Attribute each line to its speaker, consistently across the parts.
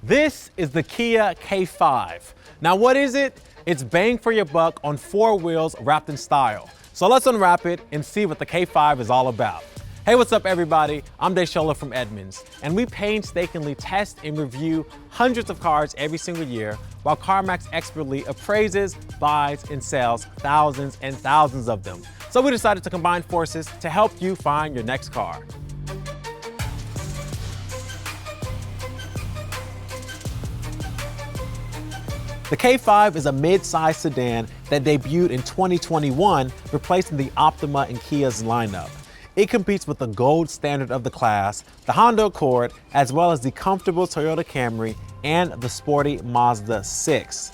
Speaker 1: This is the Kia K5. Now what is it? It's bang for your buck on 4 wheels wrapped in style. So let's unwrap it and see what the K5 is all about. Hey, what's up everybody? I'm Desola from Edmunds, and we painstakingly test and review hundreds of cars every single year, while CarMax expertly appraises, buys, and sells thousands and thousands of them. So we decided to combine forces to help you find your next car. The K5 is a mid-size sedan that debuted in 2021, replacing the Optima in Kia's lineup. It competes with the gold standard of the class, the Honda Accord, as well as the comfortable Toyota Camry and the sporty Mazda 6.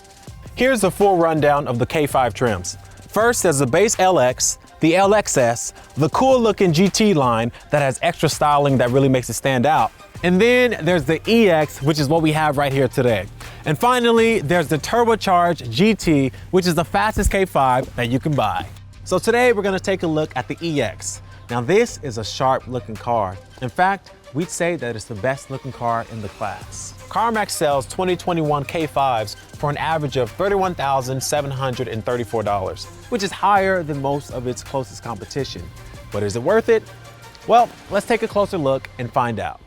Speaker 1: Here's a full rundown of the K5 trims. First, there's the base LX, the LXS, the cool-looking GT line that has extra styling that really makes it stand out. And then there's the EX, which is what we have right here today. And finally, there's the turbocharged GT, which is the fastest K5 that you can buy. So today we're gonna take a look at the EX. Now this is a sharp looking car. In fact, we'd say that it's the best looking car in the class. CarMax sells 2021 K5s for an average of $31,734, which is higher than most of its closest competition. But is it worth it? Well, let's take a closer look and find out.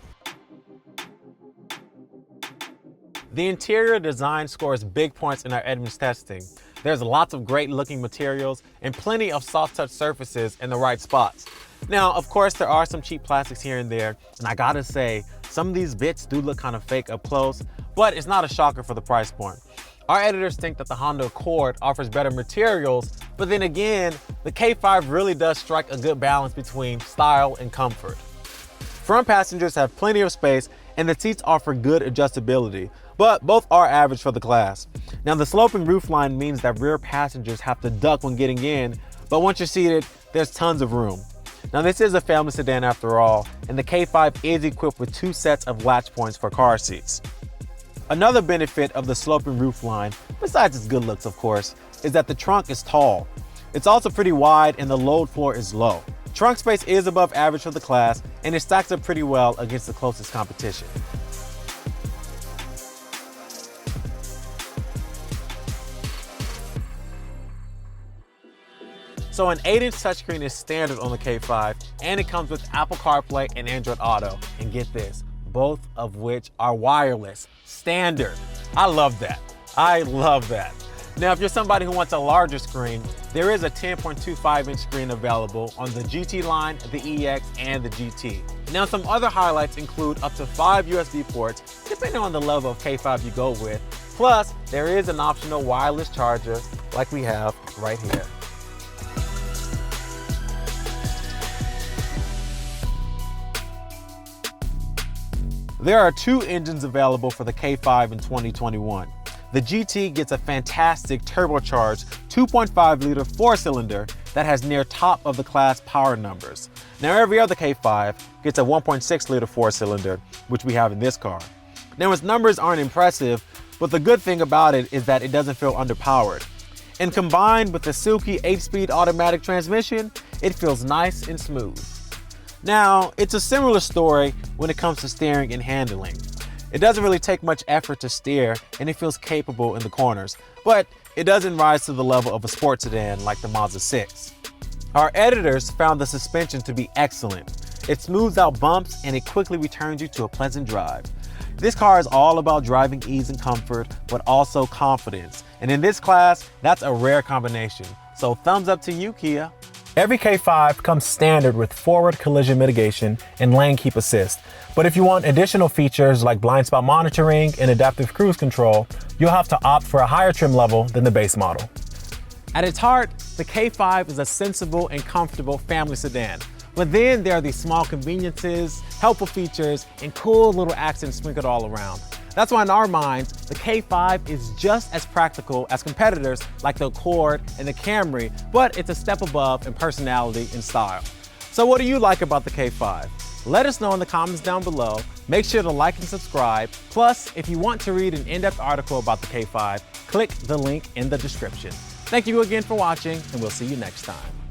Speaker 1: The interior design scores big points in our Edmunds testing. There's lots of great looking materials and plenty of soft touch surfaces in the right spots. Now, of course, there are some cheap plastics here and there, and I gotta say, some of these bits do look kind of fake up close, but it's not a shocker for the price point. Our editors think that the Honda Accord offers better materials, but then again, the K5 really does strike a good balance between style and comfort. Front passengers have plenty of space and the seats offer good adjustability, but both are average for the class. Now the sloping roofline means that rear passengers have to duck when getting in, but once you're seated, there's tons of room. Now this is a family sedan after all, and the K5 is equipped with 2 sets of latch points for car seats. Another benefit of the sloping roofline, besides its good looks of course, is that the trunk is tall. It's also pretty wide and the load floor is low. Trunk space is above average for the class, and it stacks up pretty well against the closest competition. So an 8-inch touchscreen is standard on the K5, and it comes with Apple CarPlay and Android Auto. And get this, both of which are wireless, standard. I love that. I love that. Now, if you're somebody who wants a larger screen, there is a 10.25-inch screen available on the GT line, the EX, and the GT. Now, some other highlights include up to 5 USB ports, depending on the level of K5 you go with. Plus, there is an optional wireless charger like we have right here. There are 2 engines available for the K5 in 2021. The GT gets a fantastic turbocharged 2.5-liter 4-cylinder that has near top of the class power numbers. Now every other K5 gets a 1.6-liter 4-cylinder, which we have in this car. Now its numbers aren't impressive, but the good thing about it is that it doesn't feel underpowered. And combined with the silky 8-speed automatic transmission, it feels nice and smooth. Now, it's a similar story when it comes to steering and handling. It doesn't really take much effort to steer, and it feels capable in the corners, but it doesn't rise to the level of a sports sedan like the Mazda 6. Our editors found the suspension to be excellent. It smooths out bumps and it quickly returns you to a pleasant drive. This car is all about driving ease and comfort, but also confidence. And in this class, that's a rare combination. So thumbs up to you, Kia. Every K5 comes standard with forward collision mitigation and lane keep assist. But if you want additional features like blind spot monitoring and adaptive cruise control, you'll have to opt for a higher trim level than the base model. At its heart, the K5 is a sensible and comfortable family sedan. But then there are these small conveniences, helpful features, and cool little accents sprinkled all around. That's why in our minds, the K5 is just as practical as competitors like the Accord and the Camry, but it's a step above in personality and style. So what do you like about the K5? Let us know in the comments down below. Make sure to like and subscribe. Plus, if you want to read an in-depth article about the K5, click the link in the description. Thank you again for watching, and we'll see you next time.